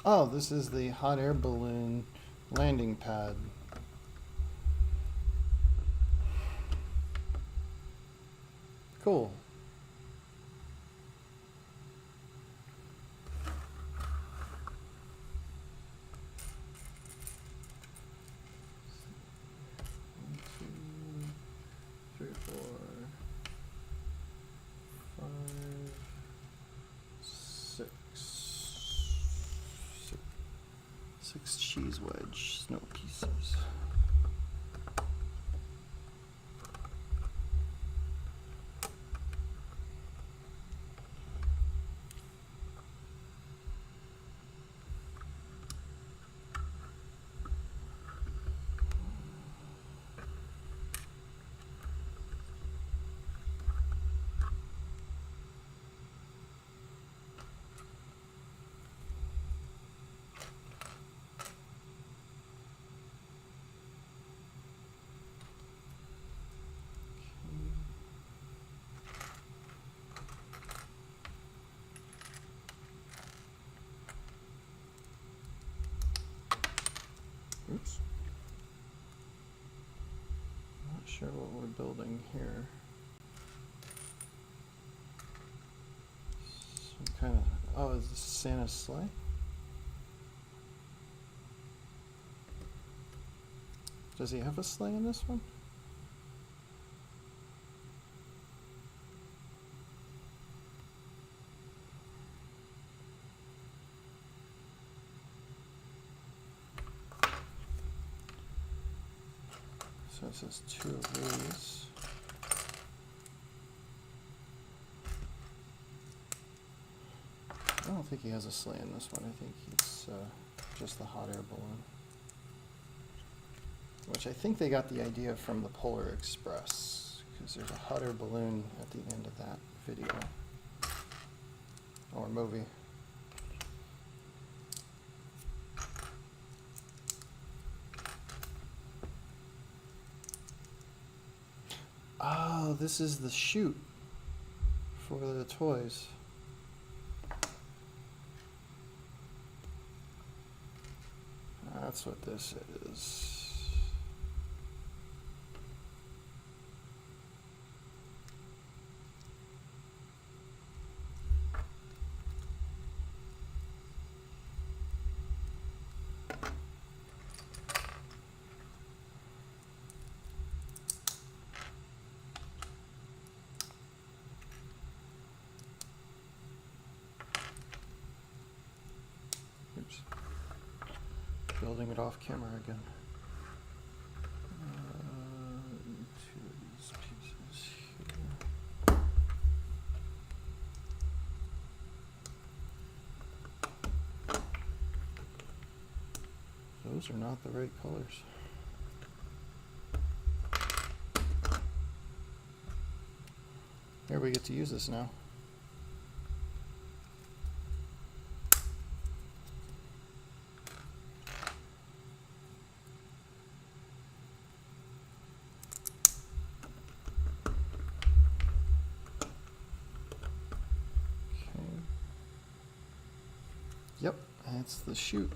Oh, this is the hot air balloon landing pad. Cool. One, two, three, four, five, six cheese wedge snow pieces. Oops. Not sure what we're building here. Some kind of, oh, is this Santa's sleigh? Does he have a sleigh in this one? So it says 2 of these. I don't think he has a sleigh in this one. I think it's just the hot air balloon. Which I think they got the idea from the Polar Express, because there's a hot air balloon at the end of that video or movie. Oh, this is the chute for the toys. That's what this is. Oops. Building it off camera again. 2 of these pieces here. Those are not the right colors. Here we get to use this now. Yep, that's the chute.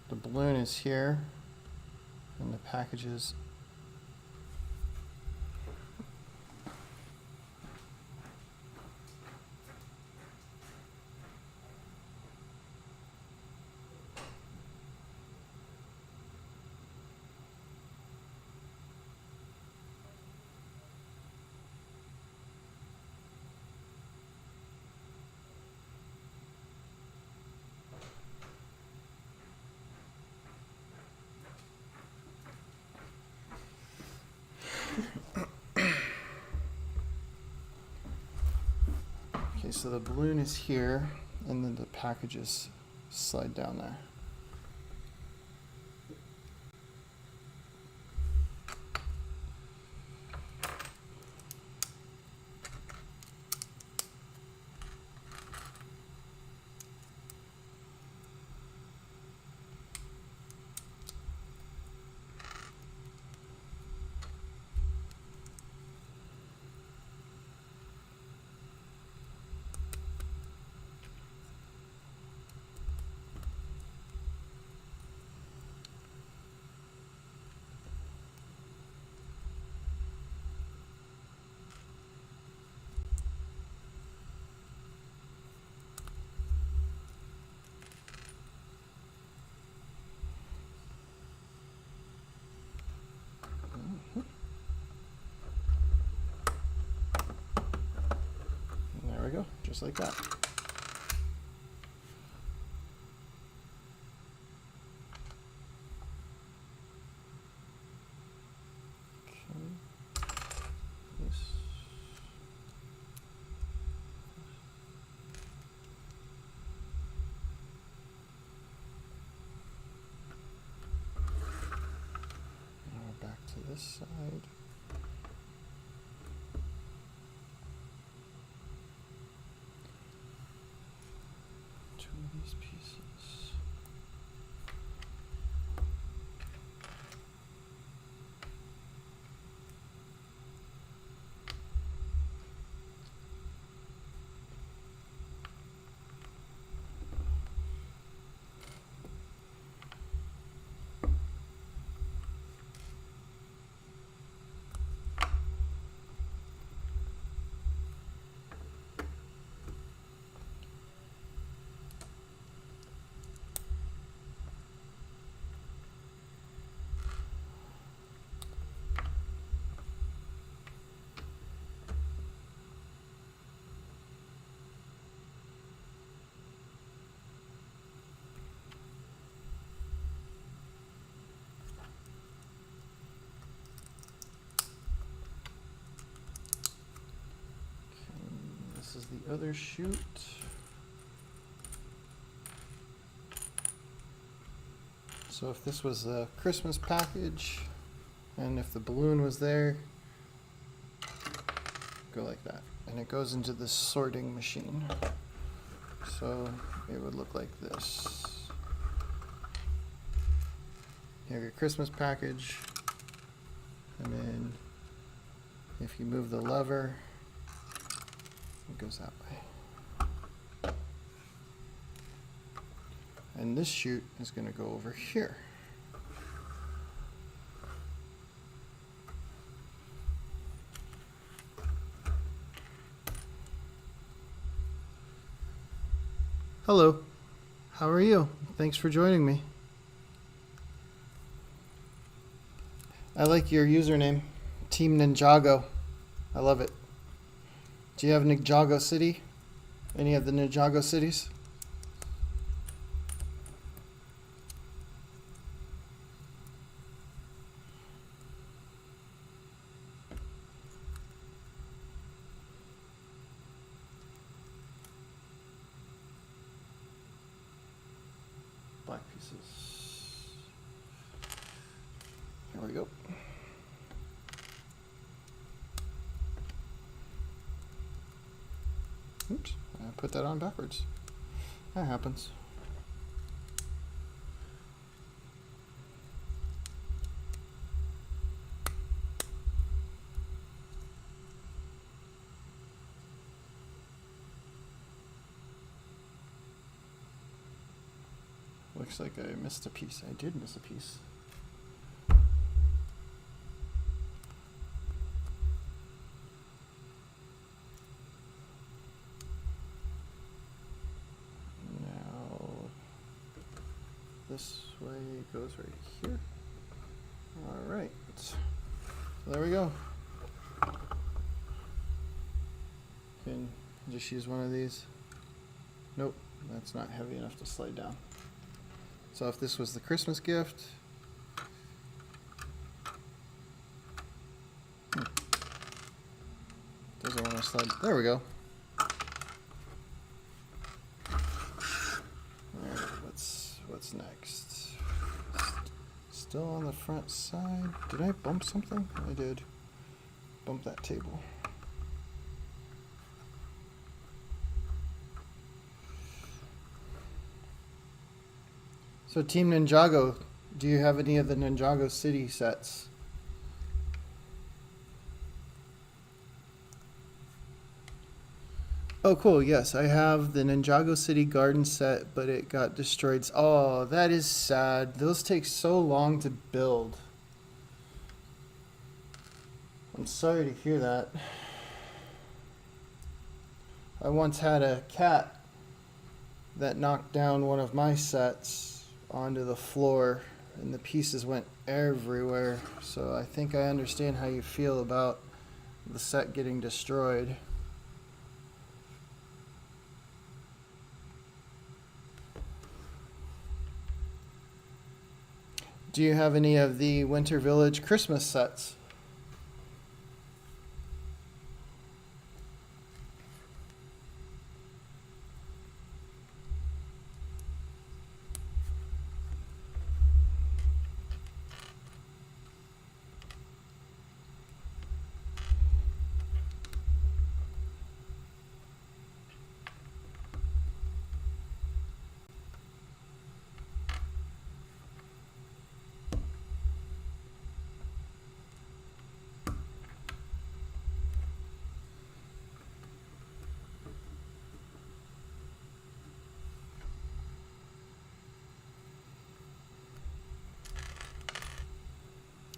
The balloon is here, and the packages. Okay, so the balloon is here, and then the packages slide down there. go, just like that. This side. Two of these pieces. This is the other chute. So if this was a Christmas package, and if the balloon was there, go like that. And it goes into this sorting machine. So it would look like this. You have your Christmas package, and then if you move the lever, it goes that way. And this chute is going to go over here. Hello, how are you? Thanks for joining me. I like your username, Team Ninjago. I love it. Do you have Ninjago City? Any of the Ninjago cities? Black pieces. Here we go. Oops, I put that on backwards. That happens. Looks like I missed a piece. I did miss a piece. This way goes right here. All right, so there we go. Can just use one of these. Nope, that's not heavy enough to slide down. So if this was the Christmas gift, doesn't want to slide. There we go. What's next? Still on the front side. Did I bump something? I did. Bump that table. So Team Ninjago, do you have any of the Ninjago City sets? Oh, cool. Yes, I have the Ninjago City Garden set, but it got destroyed. Oh, that is sad. Those take so long to build. I'm sorry to hear that. I once had a cat that knocked down one of my sets onto the floor, and the pieces went everywhere. So I think I understand how you feel about the set getting destroyed. Do you have any of the Winter Village Christmas sets?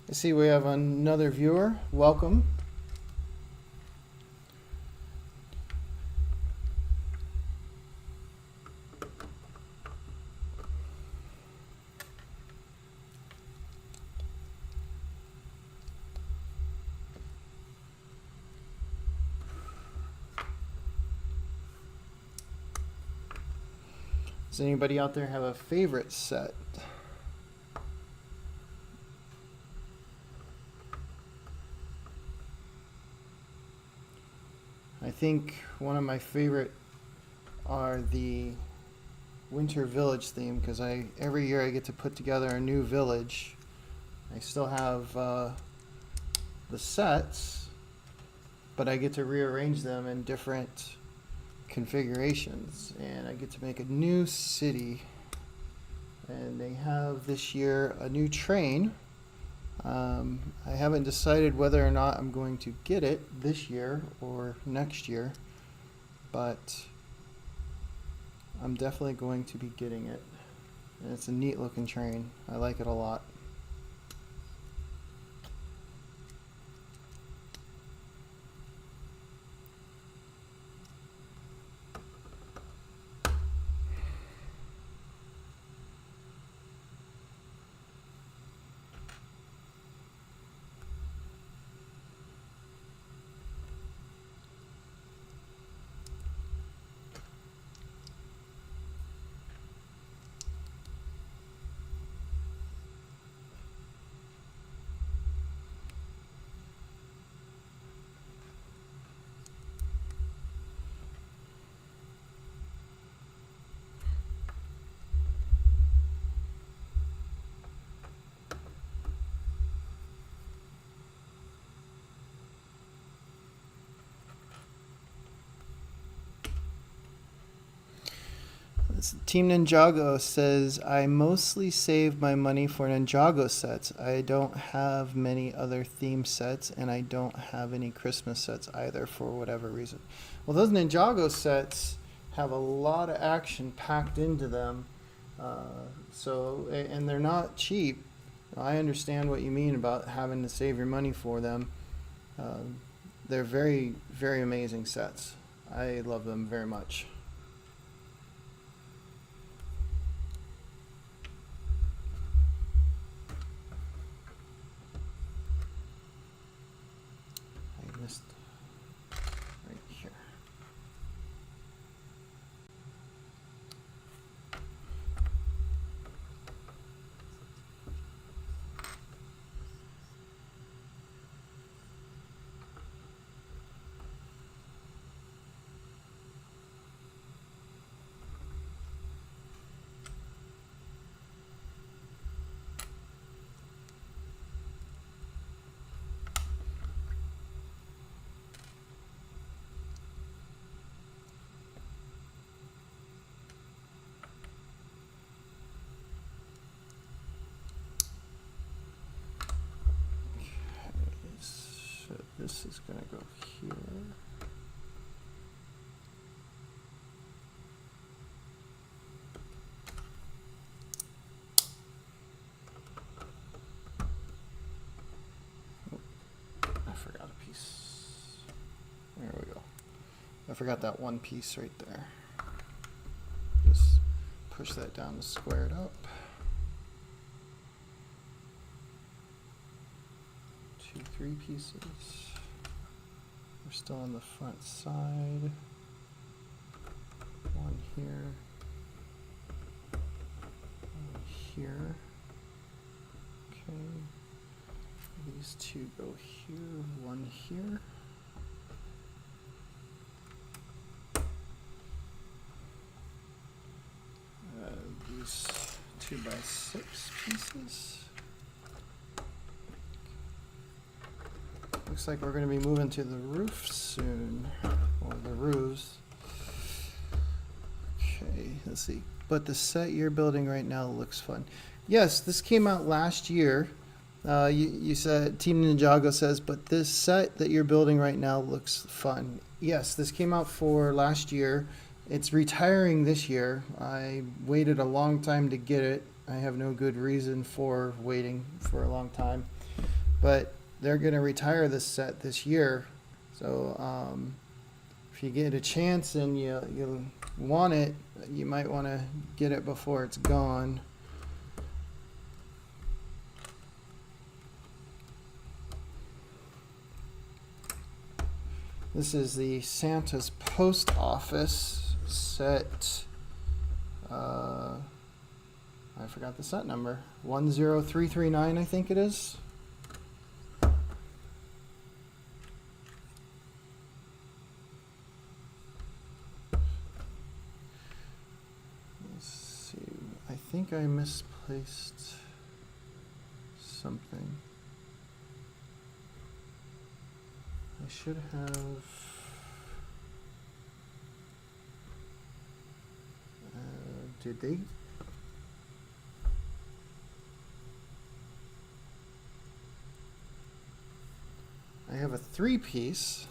I see we have another viewer. Welcome. Does anybody out there have a favorite set? I think one of my favorite are the Winter Village theme, because every year I get to put together a new village. I still have the sets, but I get to rearrange them in different configurations, and I get to make a new city. And they have this year a new train. I haven't decided whether or not I'm going to get it this year or next year, but I'm definitely going to be getting it. And it's a neat looking train. I like it a lot. Team Ninjago says, I mostly save my money for Ninjago sets. I don't have many other theme sets, and I don't have any Christmas sets either for whatever reason. Well, those Ninjago sets have a lot of action packed into them, and they're not cheap. I understand what you mean about having to save your money for them. They're very, very amazing sets. I love them very much. Right here. This is going to go here. Oh, I forgot a piece. There we go. I forgot that one piece right there. Just push that down to square it up. 2, 3 pieces. We're still on the front side. One here. One here. Okay. These two go here, one here. These 2x6 pieces. Looks like we're going to be moving to the roof soon, or the roofs. Okay, let's see. But the set you're building right now looks fun. Yes, this came out last year. You said, Team Ninjago says, but this set that you're building right now looks fun. Yes, this came out for last year. It's retiring this year. I waited a long time to get it. I have no good reason for waiting for a long time. But they're going to retire this set this year. So if you get a chance and you want it, you might want to get it before it's gone. This is the Santa's Post Office set. I forgot the set number. 10339, I think it is. Let's see. I think I misplaced something. I should have did they? I have a 3-piece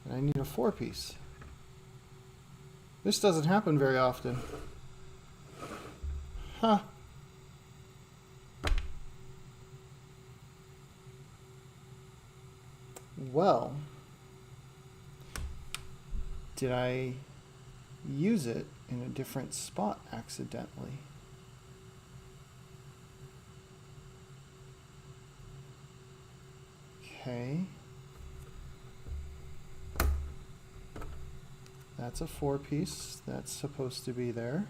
and I need a 4-piece. This doesn't happen very often. Huh. Well, did I use it in a different spot accidentally? Okay. That's a 4-piece. That's supposed to be there.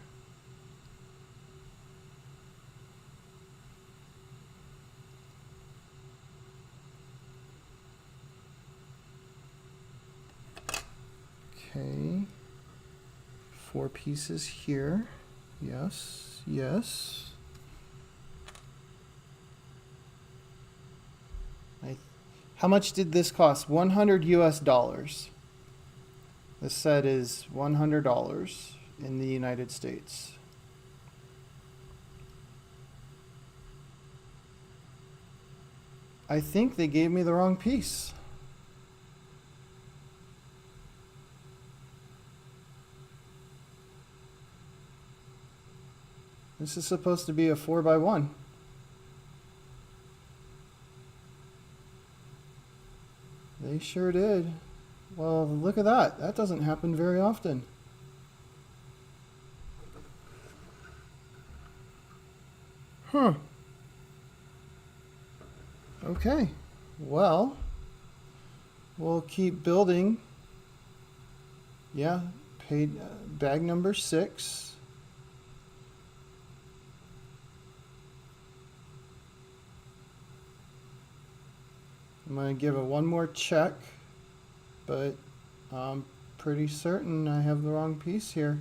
Okay, 4 pieces here. Yes, yes. How much did this cost? $100 US. This set is $100 in the United States. I think they gave me the wrong piece. This is supposed to be a 4x1. They sure did. Well, look at that. That doesn't happen very often. Huh. Okay. Well, we'll keep building. Yeah, paid bag number 6. I'm going to give it one more check, but I'm pretty certain I have the wrong piece here.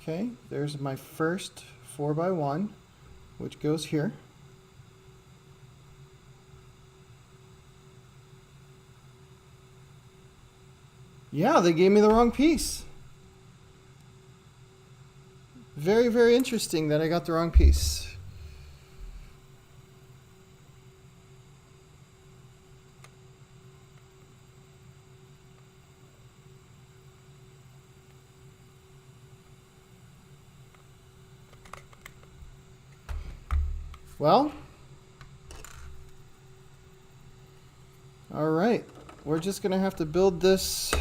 Okay, there's my first 4x1, which goes here. Yeah, they gave me the wrong piece. Very, very interesting that I got the wrong piece. Well, all right, we're just gonna have to build this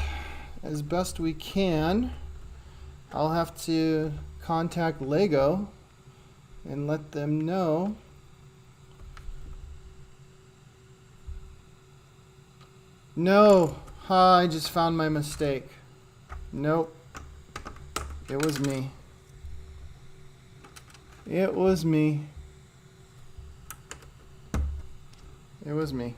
as best we can. I'll have to contact Lego and let them know. No. Ha, I just found my mistake. Nope. It was me. It was me. It was me.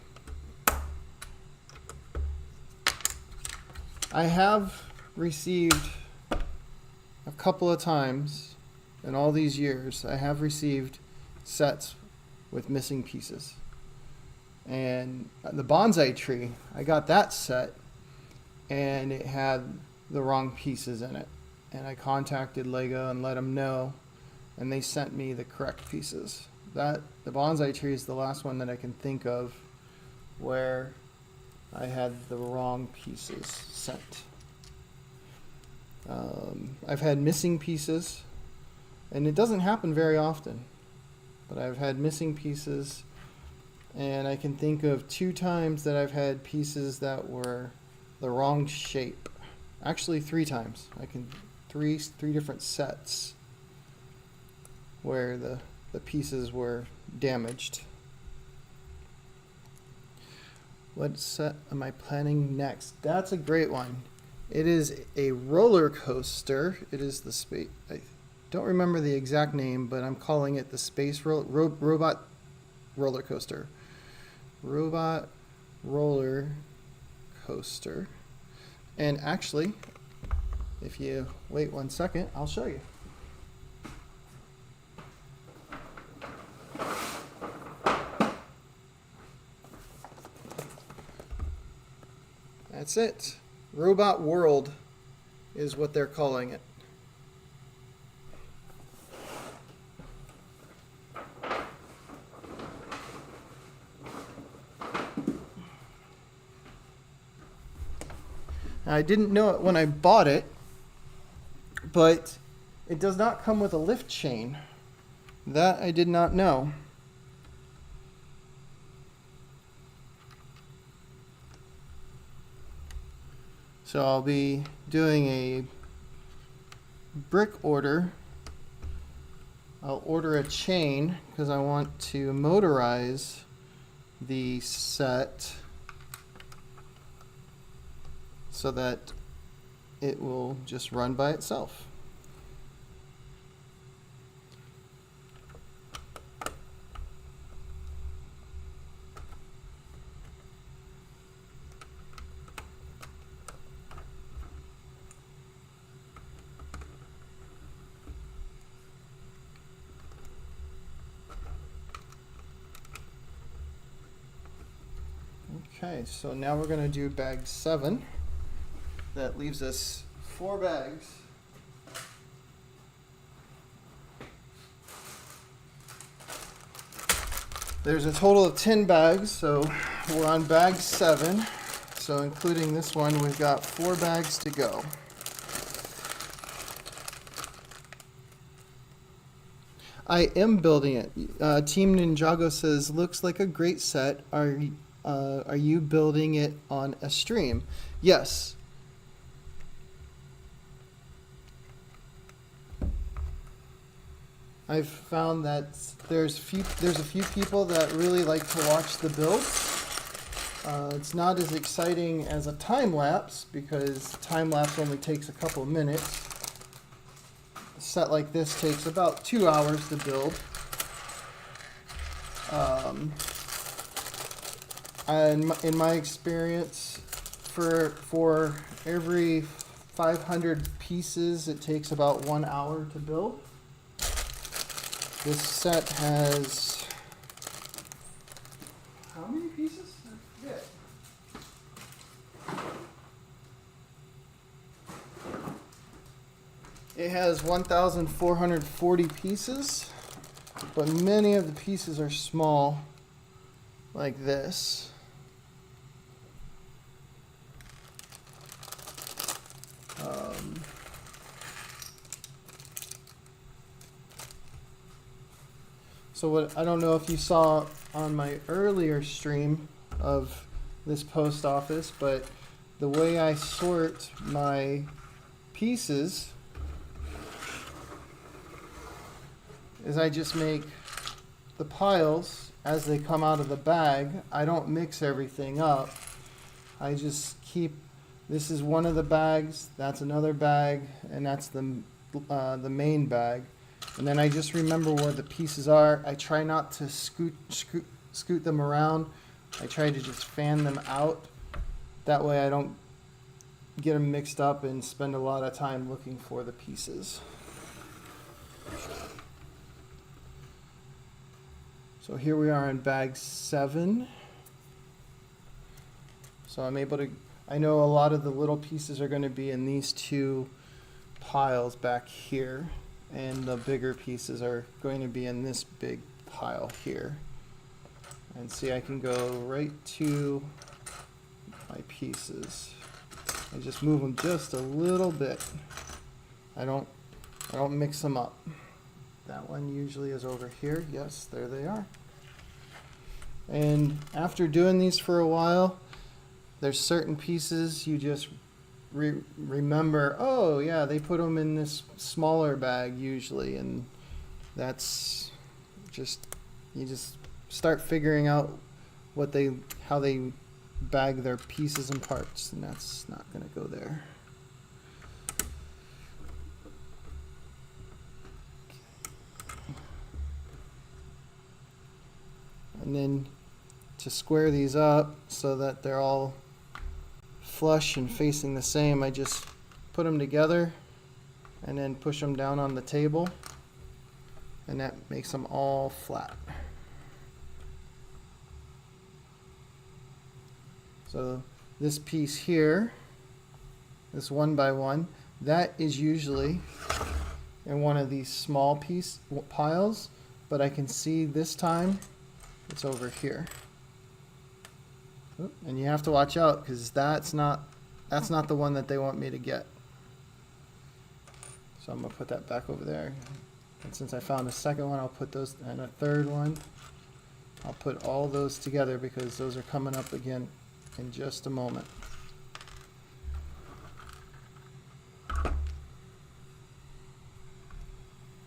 I have received a couple of times in all these years, I have received sets with missing pieces. And the bonsai tree, I got that set and it had the wrong pieces in it. And I contacted Lego and let them know, and they sent me the correct pieces. The bonsai tree is the last one that I can think of where I had the wrong pieces sent. I've had missing pieces, and it doesn't happen very often, but I've had missing pieces, and I can think of 2 times that I've had pieces that were the wrong shape. Actually 3 times. Three different sets where the pieces were damaged. What set am I planning next? That's a great one. It is a roller coaster. It is the space. I don't remember the exact name, but I'm calling it the space robot roller coaster. Robot roller coaster. And actually, if you wait 1 second, I'll show you. That's it. Robot World is what they're calling it. I didn't know it when I bought it, but it does not come with a lift chain. That I did not know. So I'll be doing a brick order. I'll order a chain because I want to motorize the set so that it will just run by itself. Okay, so now we're going to do bag 7. That leaves us 4 bags. There's a total of 10 bags, so we're on bag 7. So including this one, we've got 4 bags to go. I am building it. Team Ninjago says, looks like a great set. Are you building it on a stream? Yes. I've found that there's a few people that really like to watch the builds. It's not as exciting as a time lapse because time lapse only takes a couple of minutes. A set like this takes about 2 hours to build. And in my experience, for every 500 pieces, it takes about 1 hour to build. This set has how many pieces? I forget. It has 1,440 pieces, but many of the pieces are small, like this. So what I don't know if you saw on my earlier stream of this post office, but the way I sort my pieces is I just make the piles as they come out of the bag. I don't mix everything up. I just keep, this is one of the bags, that's another bag, and that's the main bag. And then I just remember where the pieces are. I try not to scoot them around. I try to just fan them out. That way I don't get them mixed up and spend a lot of time looking for the pieces. So here we are in bag 7. So I'm able to, I know a lot of the little pieces are going to be in these 2 piles back here, and the bigger pieces are going to be in this big pile here. And see, I can go right to my pieces. I just move them just a little bit. I don't mix them up. That one usually is over here. Yes, there they are. And after doing these for a while, there's certain pieces you just remember, oh yeah, they put them in this smaller bag usually, and that's just, you just start figuring out how they bag their pieces and parts, and that's not going to go there. And then to square these up so that they're all flush and facing the same, I just put them together and then push them down on the table, and that makes them all flat. So this piece here, this 1 by 1, that is usually in one of these small piles, but I can see this time it's over here. And you have to watch out, because that's not the one that they want me to get. So I'm going to put that back over there. And since I found a second one, I'll put those, and a third one. I'll put all those together because those are coming up again in just a moment.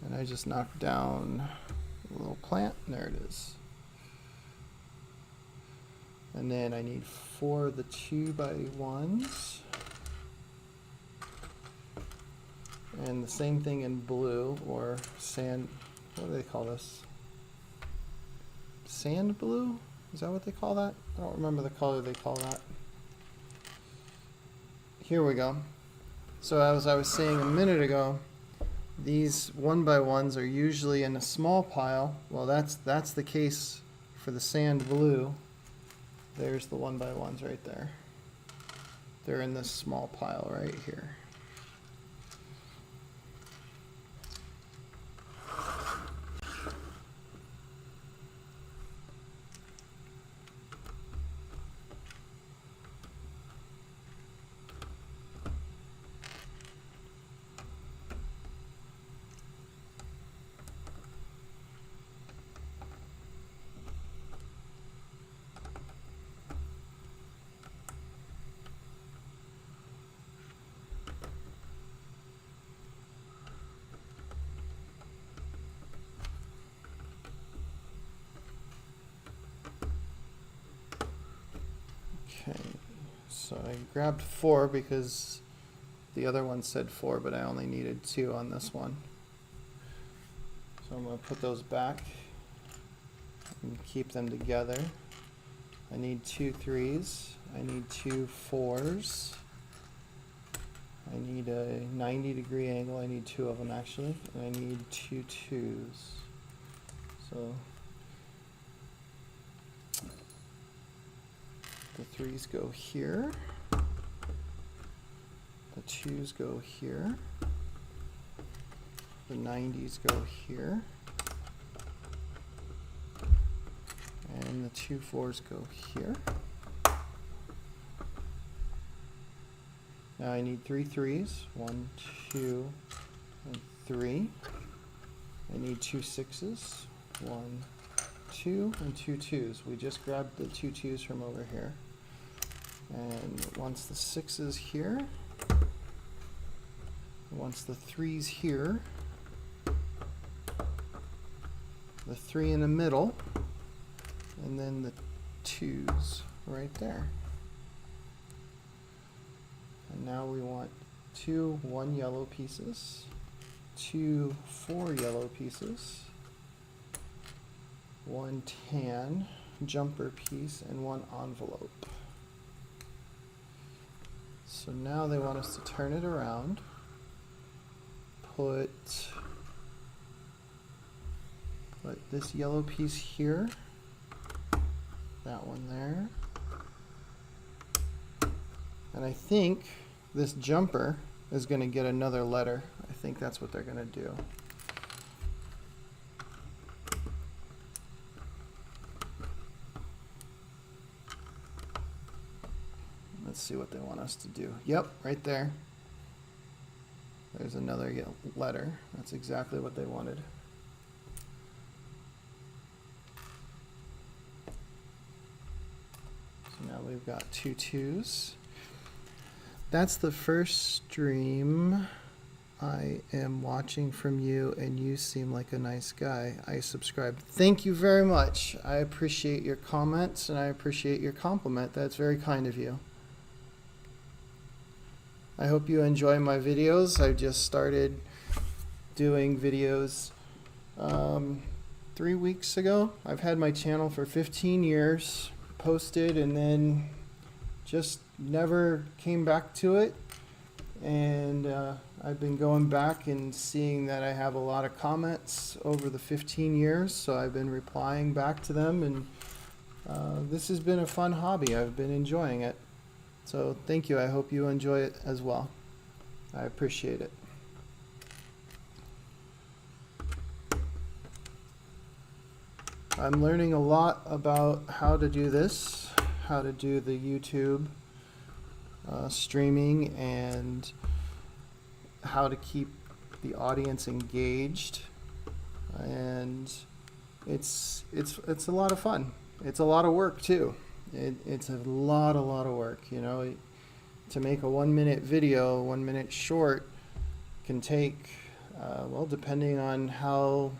And I just knocked down a little plant, and there it is. And then I need 4 of the 2 by 1s. And the same thing in blue, or sand, what do they call this? Sand blue? Is that what they call that? I don't remember the color they call that. Here we go. So as I was saying a minute ago, these 1 by 1s are usually in a small pile. Well, that's the case for the sand blue. There's the 1 by 1s right there. They're in this small pile right here. Okay, so I grabbed 4 because the other one said 4, but I only needed 2 on this one. So I'm going to put those back and keep them together. I need 2 3s. I need 2 4s. I need a 90-degree angle. I need 2 of them actually. And I need 2 2s. So the 3s go here. The 2s go here. The 90s go here. And the 2 4s go here. Now I need 3 3s. 1, 2, and 3. I need 2 6s. 1, 2, and 2 2s. We just grabbed the 2 2s from over here. And once the 6s here, once the 3s here, the 3 in the middle, and then the 2s right there. And now we want 2 1 yellow pieces, 2 4 yellow pieces, 1 tan jumper piece, and 1 envelope. So now they want us to turn it around, put this yellow piece here, that one there, and I think this jumper is going to get another letter. I think that's what they're going to do. Let's see what they want us to do. Yep, right there. There's another letter. That's exactly what they wanted. So now we've got 2 2s. That's the first stream I am watching from you, and you seem like a nice guy. I subscribed. Thank you very much. I appreciate your comments, and I appreciate your compliment. That's very kind of you. I hope you enjoy my videos. I just started doing videos 3 weeks ago. I've had my channel for 15 years, posted, and then just never came back to it. And I've been going back and seeing that I have a lot of comments over the 15 years, so I've been replying back to them, and this has been a fun hobby. I've been enjoying it. So thank you. I hope you enjoy it as well. I appreciate it. I'm learning a lot about how to do this, how to do the YouTube streaming, and how to keep the audience engaged. And it's a lot of fun. It's a lot of work too. It's a lot of work, you know. To make a 1 minute video, 1 minute short, can take, well, depending on how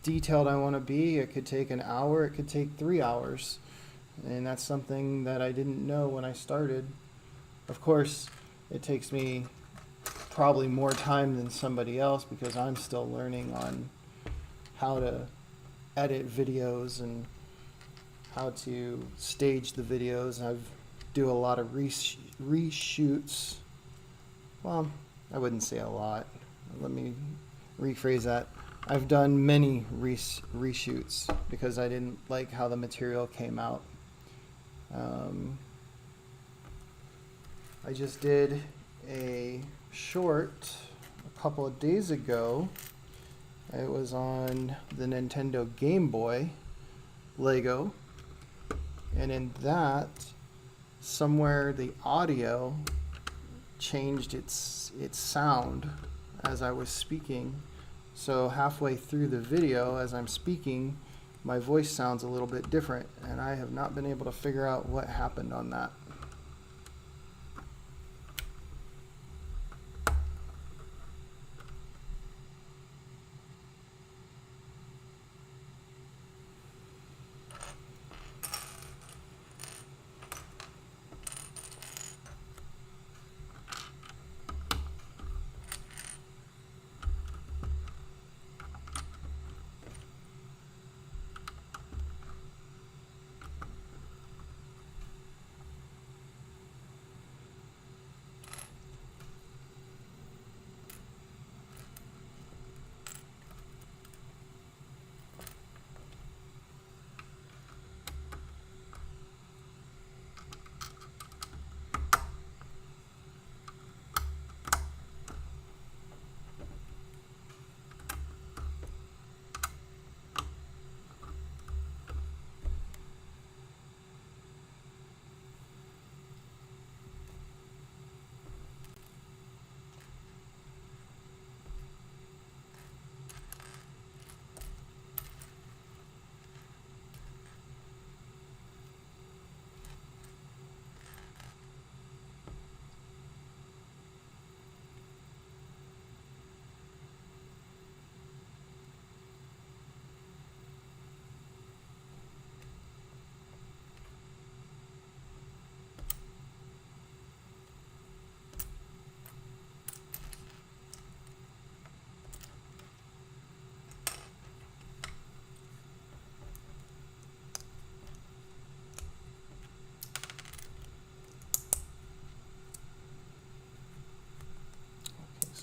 detailed I want to be, it could take an hour, it could take 3 hours. And that's something that I didn't know when I started. Of course, it takes me probably more time than somebody else because I'm still learning on how to edit videos and how to stage the videos. I do a lot of reshoots. Well, I wouldn't say a lot. Let me rephrase that. I've done many reshoots because I didn't like how the material came out. I just did a short a couple of days ago. It was on the Nintendo Game Boy Lego. And in that, somewhere the audio changed its sound as I was speaking. So halfway through the video, as I'm speaking, my voice sounds a little bit different, and I have not been able to figure out what happened on that.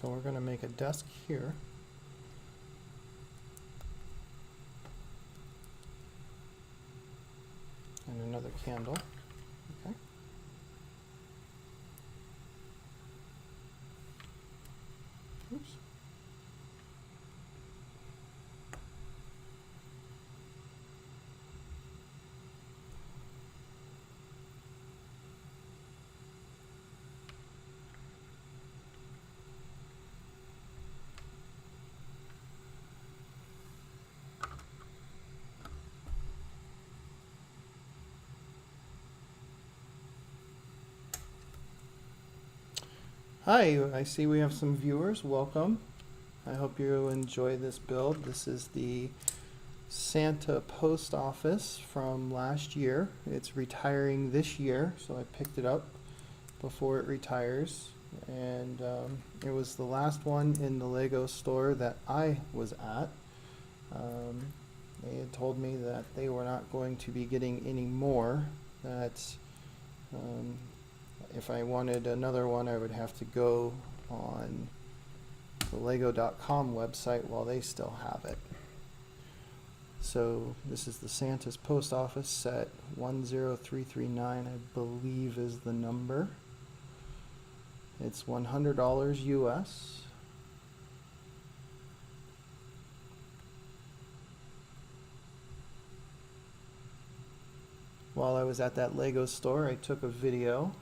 So we're going to make a desk here. And another candle. Okay. Oops. Hi, I see we have some viewers. Welcome. I hope you enjoy this build. This is the Santa post office from last year. It's retiring this year, so I picked it up before it retires. And it was the last one in the Lego store that I was at. They had told me that they were not going to be getting any more, that if I wanted another one, I would have to go on the Lego.com website while they still have it. So this is the Santa's Post Office set 10339, I believe is the number. It's $100 US. While I was at that Lego store, I took a video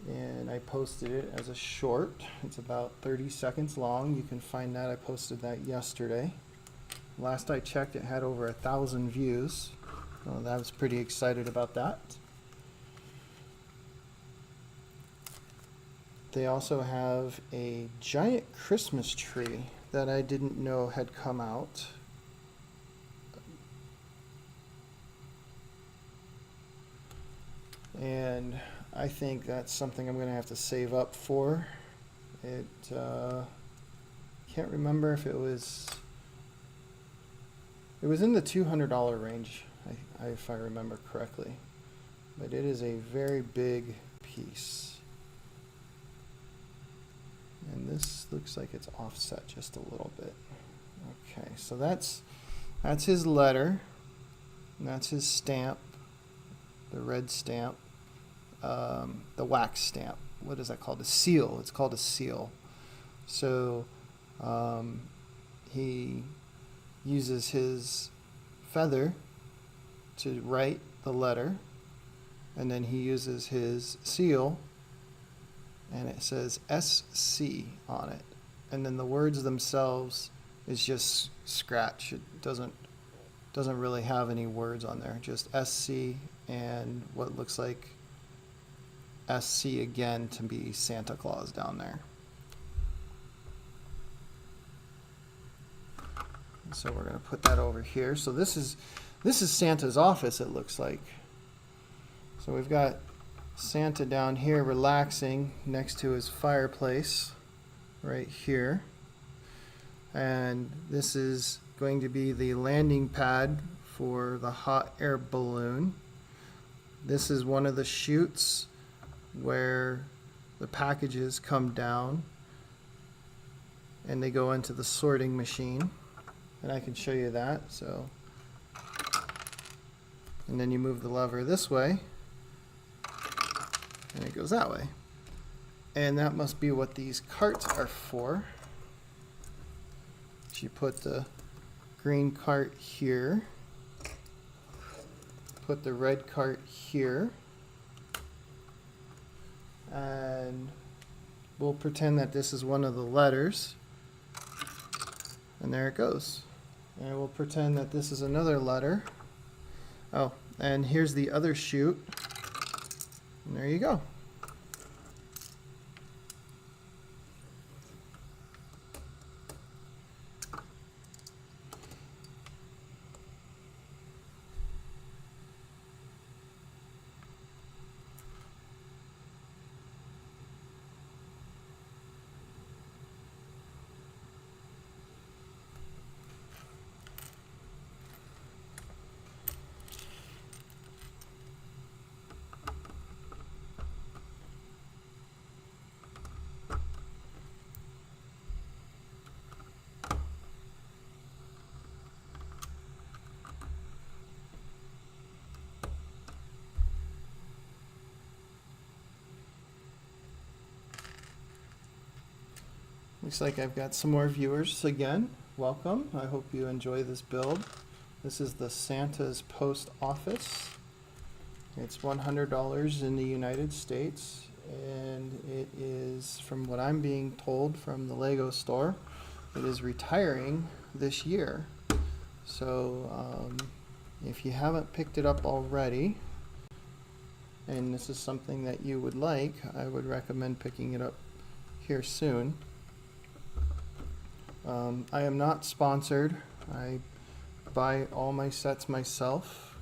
and I posted it as a short. It's about 30 seconds long. You can find that. I posted that yesterday. Last I checked, it had over 1,000 views. I was pretty excited about that. They also have a giant Christmas tree that I didn't know had come out. And I think that's something I'm going to have to save up for. It can't remember if it was in the $200 range, if I remember correctly. But it is a very big piece. And this looks like it's offset just a little bit. Okay, so that's his letter. And that's his stamp, the red stamp. The wax stamp. What is that called? A seal. It's called a seal. So he uses his feather to write the letter, and then he uses his seal, and it says SC on it, and then the words themselves is just scratch. It doesn't really have any words on there, just SC and what looks like SC again to be Santa Claus down there. So we're going to put that over here. So this is Santa's office, it looks like. So we've got Santa down here relaxing next to his fireplace right here. And this is going to be the landing pad for the hot air balloon. This is one of the chutes where the packages come down and they go into the sorting machine. And I can show you that. So, and then you move the lever this way and it goes that way. And that must be what these carts are for. So you put the green cart here, put the red cart here, and we'll pretend that this is one of the letters, and there it goes. And we'll pretend that this is another letter. Oh, and here's the other chute, and there you go. Looks like I've got some more viewers again. Welcome. I hope you enjoy this build. This is the Santa's Post Office. It's $100 in the United States, and it is, from what I'm being told from the Lego store, it is retiring this year. So if you haven't picked it up already, and this is something that you would like, I would recommend picking it up here soon. I am not sponsored. I buy all my sets myself.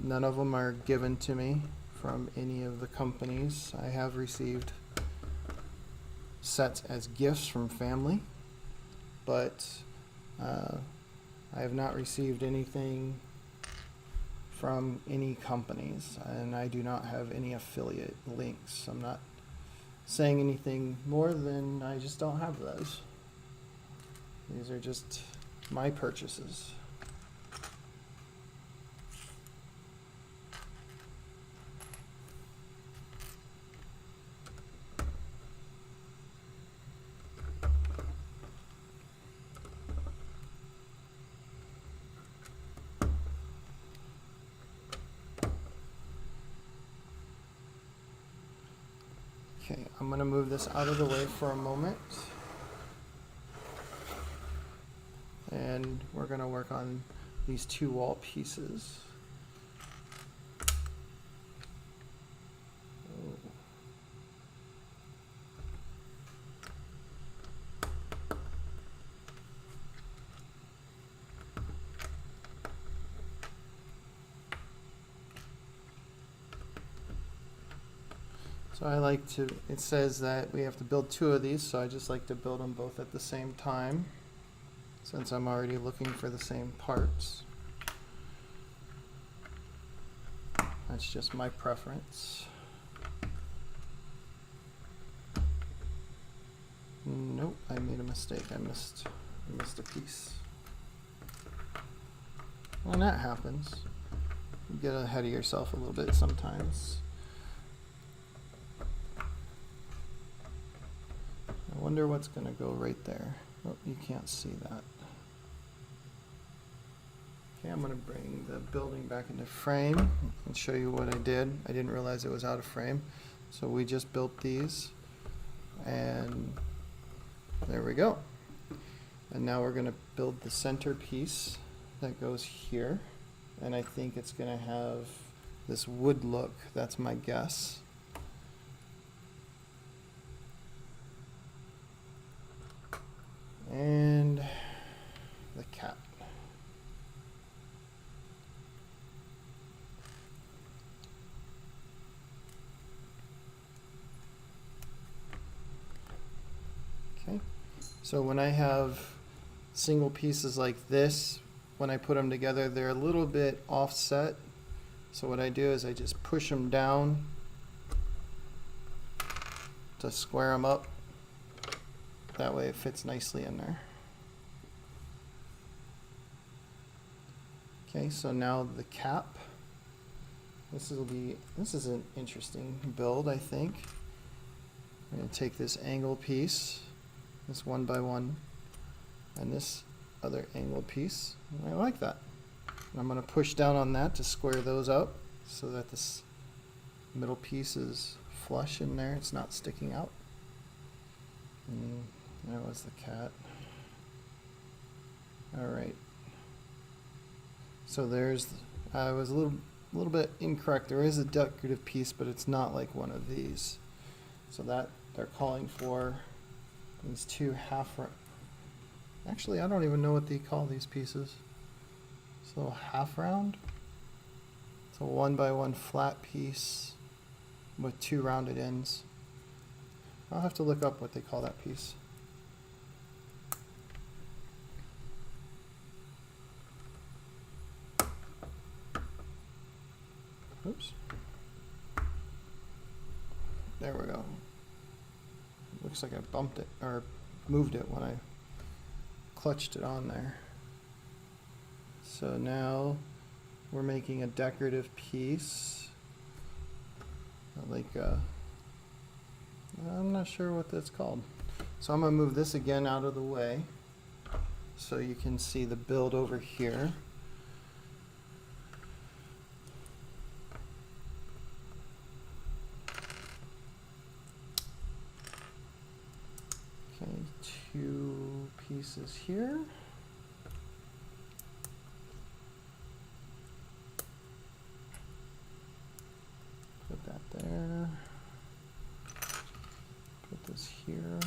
None of them are given to me from any of the companies. I have received sets as gifts from family, but I have not received anything from any companies, and I do not have any affiliate links. I'm not saying anything more than I just don't have those. These are just my purchases. Okay, I'm going to move this out of the way for a moment. And we're going to work on these two wall pieces. So I like to, it says that we have to build two of these, so I just like to build them both at the same time, since I'm already looking for the same parts. That's just my preference. Nope, I made a mistake. I missed a piece. When that happens, you get ahead of yourself a little bit sometimes. I wonder what's going to go right there. Oh, you can't see that. Okay, I'm going to bring the building back into frame and show you what I did. I didn't realize it was out of frame. So we just built these, and there we go. And now we're going to build the center piece that goes here. And I think it's going to have this wood look. That's my guess. And the cat. Okay, so when I have single pieces like this, when I put them together, they're a little bit offset. So what I do is I just push them down to square them up. That way it fits nicely in there. Okay, so now the cap. This is an interesting build, I think. I'm going to take this angle piece, this 1x1, and this other angle piece. I like that. And I'm going to push down on that to square those up so that this middle piece is flush in there. It's not sticking out. And there was the cat. All right. So there's, I was a little bit incorrect. There is a decorative piece, but it's not like one of these. So that they're calling for these two actually, I don't even know what they call these pieces. So half round. It's a 1x1 flat piece with two rounded ends. I'll have to look up what they call that piece. Oops. There we go. Looks like I bumped it or moved it when I clutched it on there. So now we're making a decorative piece, like I'm not sure what that's called. So I'm going to move this again out of the way so you can see the build over here. Okay, 2 pieces here. Put that there. Put this here.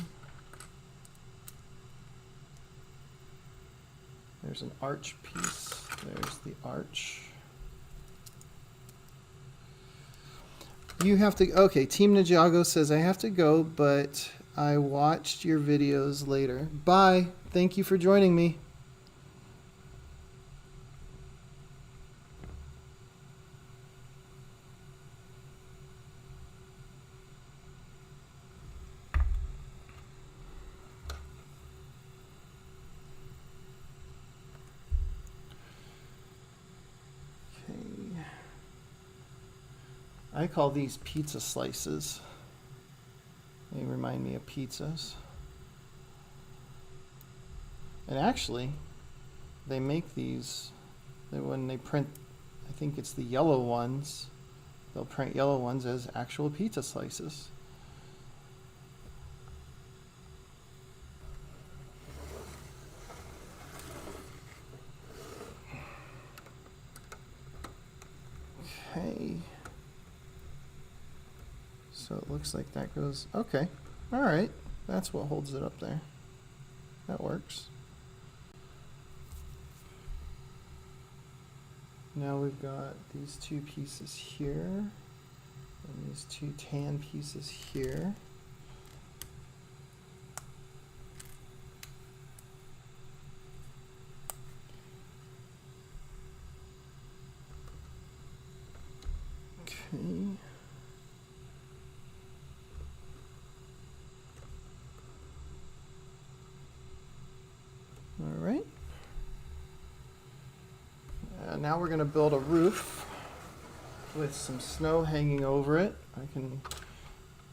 There's an arch piece. There's the arch. You have to, okay, Team Ninjago says, I have to go, but I watched your videos later. Bye. Thank you for joining me. I call these pizza slices. They remind me of pizzas. And actually, they make these, when they print, I think it's the yellow ones, they'll print yellow ones as actual pizza slices. Okay. So it looks like that goes, okay, all right. That's what holds it up there. That works. Now we've got these 2 pieces here, and these 2 tan pieces here. Okay. All right. Now we're going to build a roof with some snow hanging over it. I can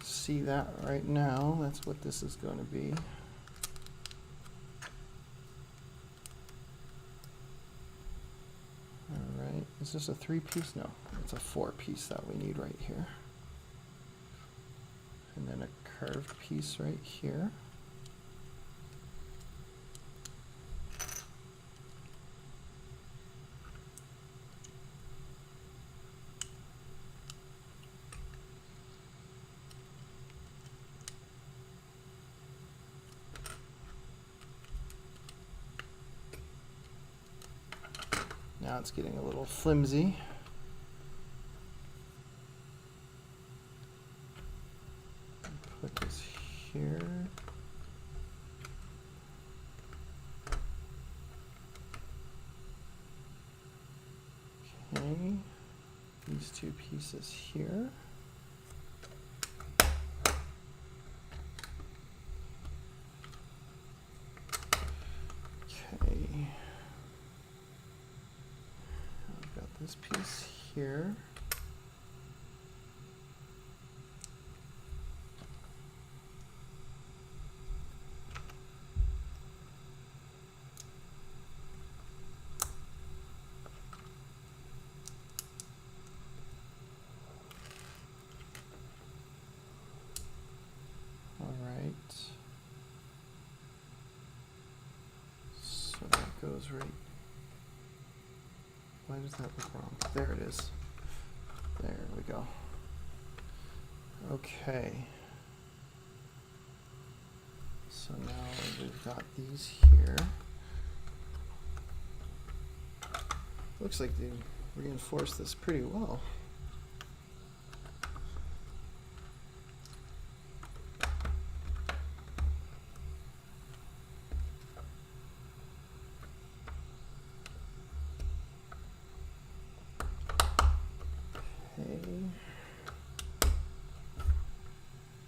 see that right now. That's what this is going to be. All right. Is this a 3-piece? No, it's a 4-piece that we need right here. And then a curved piece right here. Now it's getting a little flimsy. Put this here. Okay, these 2 pieces here. Okay. This piece here. All right. So that goes right. Why does that look wrong? There it is. There we go. Okay. So now we've got these here. Looks like they reinforced this pretty well.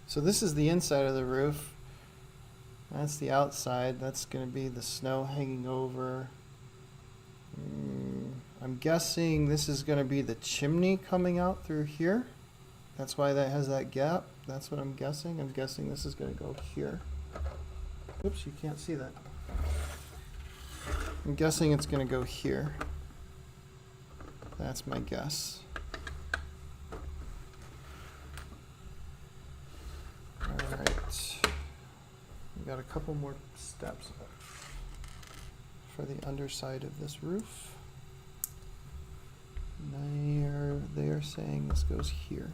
So this is the inside of the roof. That's the outside. That's going to be the snow hanging over. I'm guessing this is going to be the chimney coming out through here. That's why that has that gap. That's what I'm guessing. I'm guessing this is going to go here. Oops, you can't see that. I'm guessing it's going to go here. That's my guess. All right. We got a couple more steps for the underside of this roof. They are saying this goes here.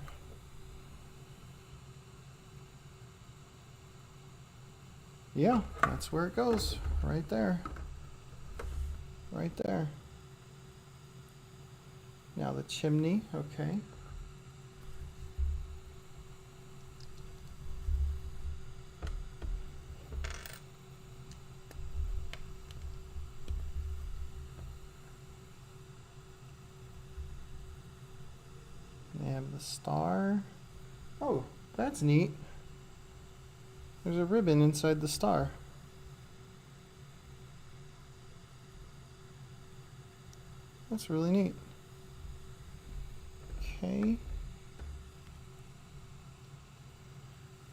Yeah, that's where it goes. Right there. Right there. Now the chimney, okay. They have the star. Oh, that's neat. There's a ribbon inside the star. That's really neat. Okay.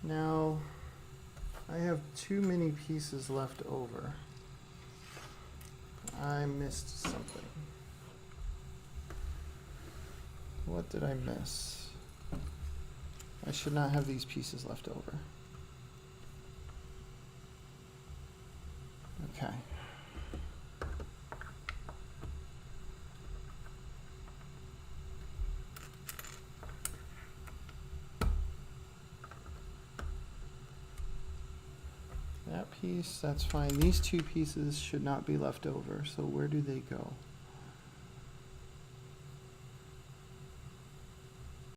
Now, I have too many pieces left over. I missed something. What did I miss? I should not have these pieces left over. Okay. That piece, that's fine. These two pieces should not be left over, so where do they go?